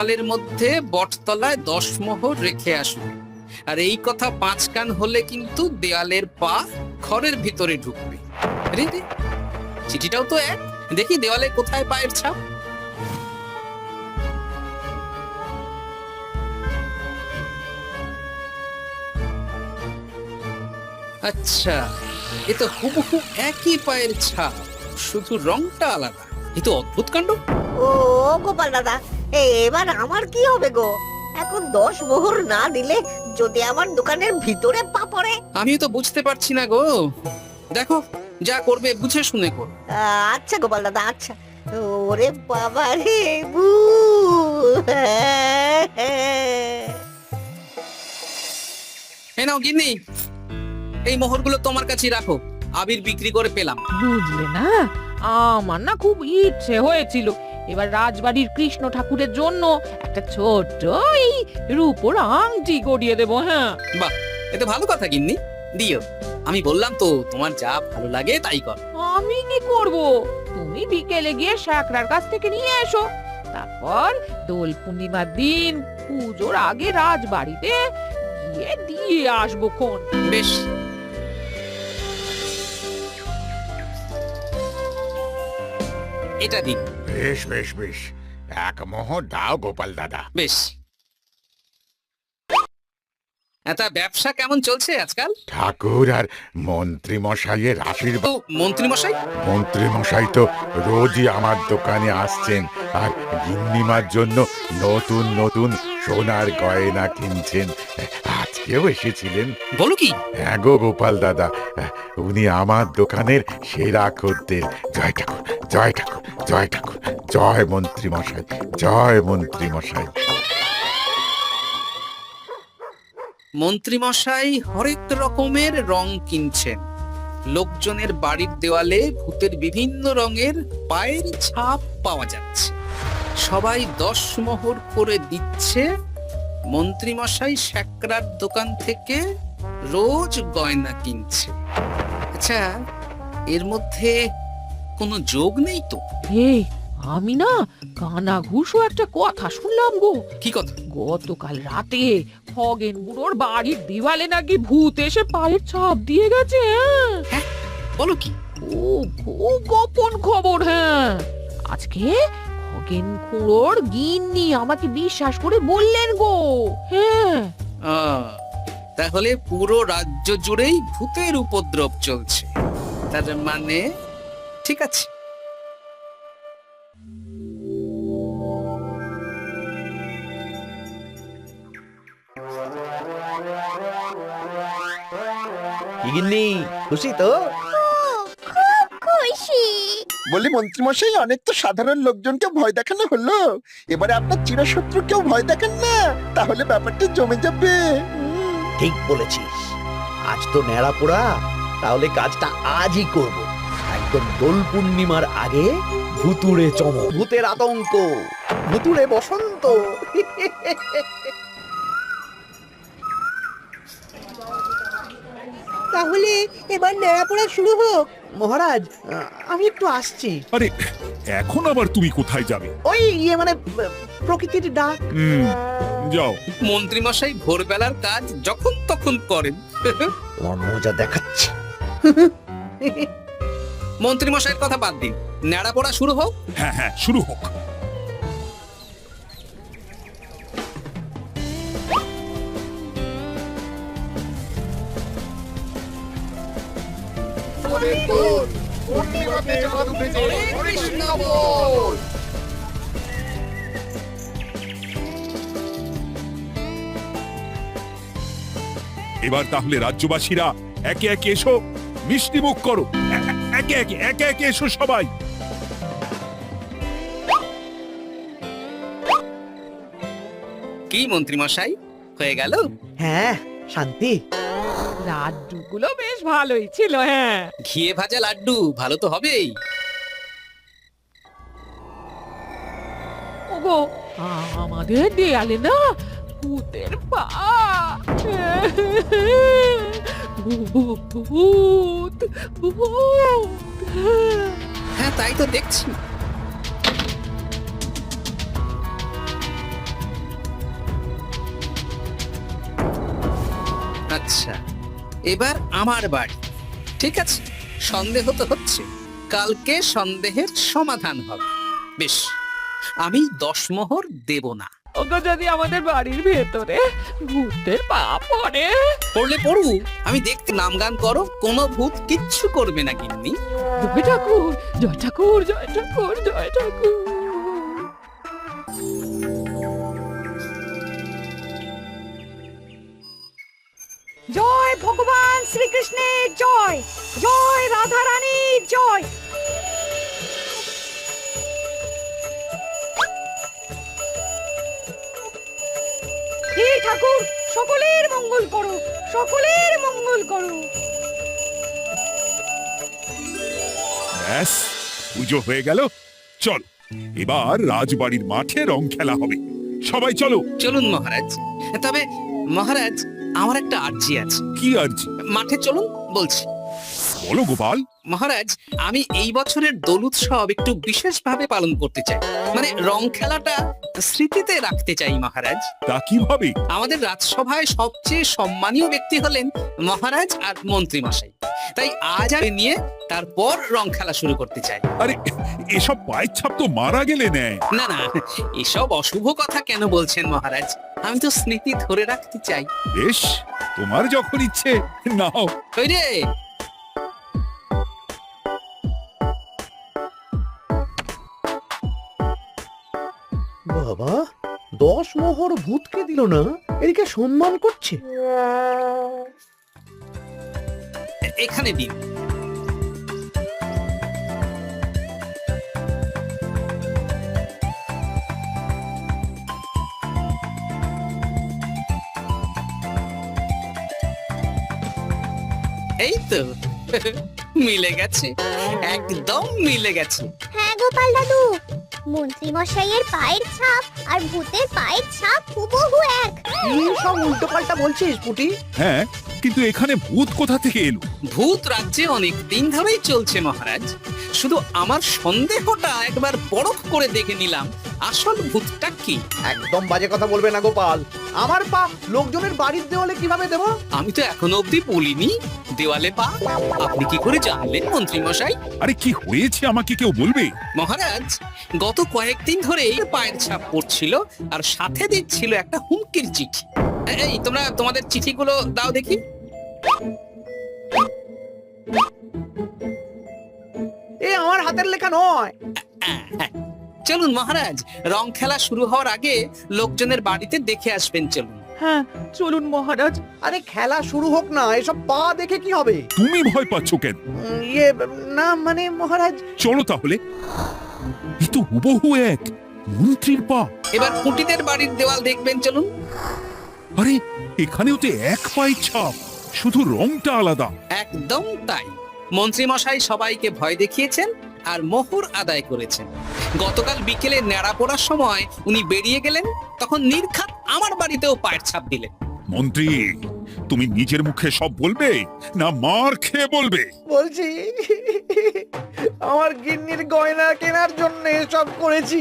দেওয়ালের মধ্যে বটতলায় 10 মোহর রেখে আসবে। আর এই কথা 5 কান হলে কিন্তু দেওয়ালের পা ঘরের ভিতরে ঢুকবে। রে রে, চিঠিটাও তো এক। দেখি দেওয়ালে কোথায় পায়ের ছাপ। আচ্ছা, এ তো হুবহু একই পায়ের ছাপ, শুধু রংটা আলাদা। এ তো অদ্ভুত কাণ্ড। ও গোপাল দাদা, এবার আমার কি হবে গো? এখন 10 মোহর না দিলে যদি আমার দোকানের ভিতরে পা পড়ে? আমিও তো বুঝতে পারছি না গো। দেখো, যা করবে বুঝে শুনে করো। আচ্ছা গোপাল দাদা, আচ্ছা। ওরে বাবা রে, বু! এই নাও গিন্নি, এই মোহরগুলো তোমার কাছেই রাখো। আবির বিক্রি করে পেলাম। বুঝলে না, আমার না খুব ইচ্ছে হয়েছিল এবার রাজবাড়ির কৃষ্ণ ঠাকুরের জন্য একটা ছোট্ট এই রূপোর আংটি গড়িয়ে দেবো। হ্যাঁ, বাহ, এ তো ভালো কথা গিন্নি, দিও। আমি বললাম তো, তোমার যা ভালো লাগে তাই কর। আমি কি করব? তুমি বিকেলে গিয়ে শ্যাকরার কাছ থেকে নিয়ে এসো, তারপর দোল পূর্ণিমার দিন পুজোর আগে রাজবাড়িতে গিয়ে দিয়ে আসবো খন। বেশ, এটা দিন। বেশ বেশ বেশ, 1 মোহর দাও গোপাল দাদা। বেশ। এটা ব্যবসা কেমন চলছে আজকাল? ঠাকুর আর মন্ত্রী মশাইয়ের আশীর্বাদ। তো মন্ত্রী মশাই? মন্ত্রী মশাই তো রোজই আমার দোকানে আসছেন আর গিন্নিমার জন্য নতুন নতুন সোনার গয়না কিনছেন। আজকেও এসেছিলেন। বলো কি? হ্যাঁ গো গোপাল দাদা, উনি আমার দোকানের সেরা খদ্দের। জয় ঠাকুর, জয় ঠাকুর, জয় ঠাকুর, জয় মন্ত্রী মশাই, জয় মন্ত্রী মশাই। মন্ত্রী মশাই হরেক রকমের রং কিনছেন। লোকজনের বাড়ির দেওয়ালে ভূতের বিভিন্ন রঙের পায়ের ছাপ পাওয়া যাচ্ছে। সবাই 10 মোহর করে দিচ্ছে। মন্ত্রী মশাই শ্যাকরার দোকান থেকে রোজ গয়না কিনছে। আচ্ছা, এর মধ্যে কোনো যোগ নেই তো? এই, আমি না কানা ঘুষো একটা কথা শুনলাম গো। কি কথা? গতকাল রাতে খগেন বুড়োর বাড়ির দেওয়ালে নাকি ভূত এসে পায়ের ছাপ দিয়ে গেছে। হ্যাঁ, বলো কি? ও খুব গোপন খবর। হ্যাঁ, আজকে খগেন খুড়োর গিন্নি আমাকে বিশ্বাস করে বললেন গো। হ্যাঁ, তাহলে পুরো রাজ্য জুড়েই ভূতের উপদ্রব চলছে। তার মানে ঠিক আছে। গিন্নি খুশি তো? খুব খুশি। বলি মন্ত্রীমশাই, অনেক তো সাধারণ লোকজনকে ভয় দেখানো হলো, এবারে আপনার চিরশত্রুকেও ভয় দেখান না, তাহলে ব্যাপারটা জমে যাবে। ঠিক বলেছিস, আজ তো ন্যাড়া পোড়া, তাহলে কাজটা আজই করব। একদম দোল পূর্ণিমার আগে ভুতুড়ে চমক, ভূতের আতঙ্ক, ভুতুড়ে বসন্ত। তাহলে এবার নেড়াপোড়া শুরু হোক। মহারাজ, আমি একটু আসছি। আরে, এখন আবার তুমি কোথায় যাবে? ওই মানে প্রকৃতির ডাক। যাও। মন্ত্রী মশাই ভোরবেলার কাজ যখন তখন করেন। তোমার মজা দেখাচ্ছি। মন্ত্রী মশাইয়ের কথা বাদ দিন, ন্যাড়া পড়া শুরু হোক। হ্যাঁ হ্যাঁ, শুরু হোক। এবার তাহলে রাজ্যবাসীরা একে একে এসো, মিষ্টি মুখ করো। একে একে একে একে এসো সবাই। কি মন্ত্রী মশাই, হয়ে গেল? হ্যাঁ, শান্তি। লাড্ডুগুলো বেশ ভালোই ছিল। হ্যাঁ, ঘিয়ে ভাজা লাড্ডু ভালো তো হবেই। ওগো, আমাদের দেয়ালে না ভূতের পা। ভূত, ভূত। হ্যাঁ, তাই তো দেখছি। আচ্ছা, এবার আমার বাড়ি। ঠিক আছে, সন্দেহ তো হচ্ছে, কালকে সন্দেহের সমাধান হবে। বেশ, আমি 10 মোহর দেব না। ওগো, যদি আমাদের বাড়ির ভেতরে ভূতের পা পড়ে? পড়লে পড়ু, আমি দেখতে নাম গান করো, কোনো ভূত কিচ্ছু করবে না গিন্নি। জয় ঠাকুর, জয় ঠাকুর, জয় ঠাকুর, জয় ঠাকুর। জয় ভগবান শ্রীকৃষ্ণের জয়, জয় রাধা রানীর জয়। হে ঠাকুর, সকলের মঙ্গল করো, সকলের মঙ্গল করো। ব্যাস, পুজো হয়ে গেল। চল, এবার রাজবাড়ির মাঠে রং খেলা হবে। সবাই চলো। চলুন মহারাজ। তবে মহারাজ, আমার একটা আর্জি আছে। কি আরজি? মাঠে চলুন বলছি। বলো গোপাল। মহারাজ, আমি এই বছরের দোল উৎসব একটু বিশেষভাবে পালন করতে চাই, মানে রং খেলাটা স্মৃতিতে রাখতে চাই মহারাজ। তা কিভাবে? আমাদের রাজসভায় সবচেয়ে সম্মানীয় ব্যক্তি হলেন মহারাজ আর মন্ত্রী মশাই, তাই আজ আর নিয়ে তারপর রং খেলা শুরু করতে চাই। আরে, এসব পায়ের ছাপ তো মারা গেলে নেয়। না না, এসব অশুভ কথা কেন বলছেন মহারাজ? আমি তো স্মৃতি ধরে রাখতে চাই। বেশ, তোমার যখন ইচ্ছে নাও। ওই রে, বাবা, 10 মোহর ভূতকে দিল না, এদিকে সম্মান করছে। এখানে দিন। এই তো মিলে গেছে, একদম মিলে গেছে। হ্যাঁ গোপাল দাদু, মন্ত্রী মশাইয়ের পায়ের ছাপ আর ভূতের পায়ের ছাপ হুবহু এক। কি সব উল্টো পাল্টা বলছিস পুটি? হ্যাঁ, কিন্তু এখানে ভূত কোথা থেকে এলো? ভূত রাজ্যে অনেক দিন ধরেই চলছে মহারাজ, শুধু আমার সন্দেহটা একবার পরখ করে দেখে নিলাম আসল ভূতটা কি। একদম বাজে কথা বলবে না গোপাল। আমার পা লোকজনের বাড়ির দেওয়ালে কিভাবে দেব? আমি তো এখনো অব্দি বলিনি দেওয়ালে পা। আপনি কি করে জানলেন মন্ত্রী মশাই? আরে, কি হয়েছে আমাকে কেউ বলবে? মহারাজ, গত কয়েকদিন ধরেই পায়ের ছাপ পড়ছিল আর সাথে দিচ্ছিল একটা হুমকির চিঠি। এই, তোমরা তোমাদের চিঠিগুলো দাও দেখি। এ আমার হাতের লেখা নয়। চলুন মহারাজ, রং খেলা শুরু হওয়ার আগে লোকজনের বাড়িতে দেখে আসবেন। চলুন। হ্যাঁ, চলুন মহারাজ। আরে খেলা শুরু হোক না, এসব পা দেখে কি হবে? তুমি ভয় পাচ্ছ কেন? ইয়ে না, মানে মহারাজ। চলো তাহলে। এ তো হুবহু এক মন্ত্রীর পা। এবার পুঁটিদের বাড়ির দেওয়াল দেখবেন। চলুন। আরে, এখানেও তো এক পায়ের ছাপ, শুধু রংটা আলাদা। একদম তাই। মন্ত্রী মশাই সবাইকে ভয় দেখিয়েছেন আর মোহর আদায় করেছেন। গতকাল বিকেলে ন্যাড়া পড়ার সময় উনি বেরিয়ে গেলেন, তখন নির্ঘাত আমার বাড়িতেও পায়ের ছাপ দিলেন। মন্ত্রী, তুমি নিজের মুখে সব বলবে না মার খেয়ে বলবে? বলছি, আমার গিন্নির গয়না কেনার জন্য সব করেছি।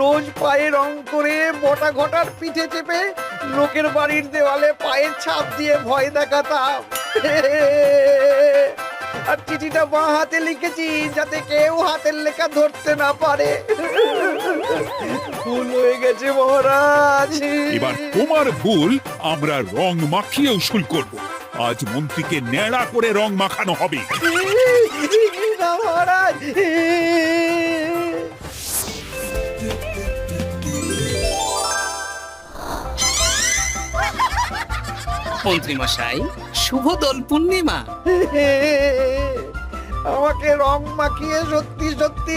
রোজ পায়ে রং করে বটা ঘটার পিঠে চেপে লোকের বাড়ির দেওয়ালে পায়ের ছাপ দিয়ে ভয় দেখাতাম। আর চিঠিটা বাঁ হাতে লিখেছি যাতে কেউ হাতের লেখা ধরতে না পারে। ভুল হয়ে গেছে মহারাজ। এবার তোমার ভুল আমরা রং মাখিয়ে উসুল করব। আজ মন্ত্রীকে ন্যাড়া করে রং মাখানো হবে। না মহারাজ। মন্ত্রী মশাই, শুভ দোল পূর্ণিমা। আমাকে রং মাখিয়ে সত্যি সত্যি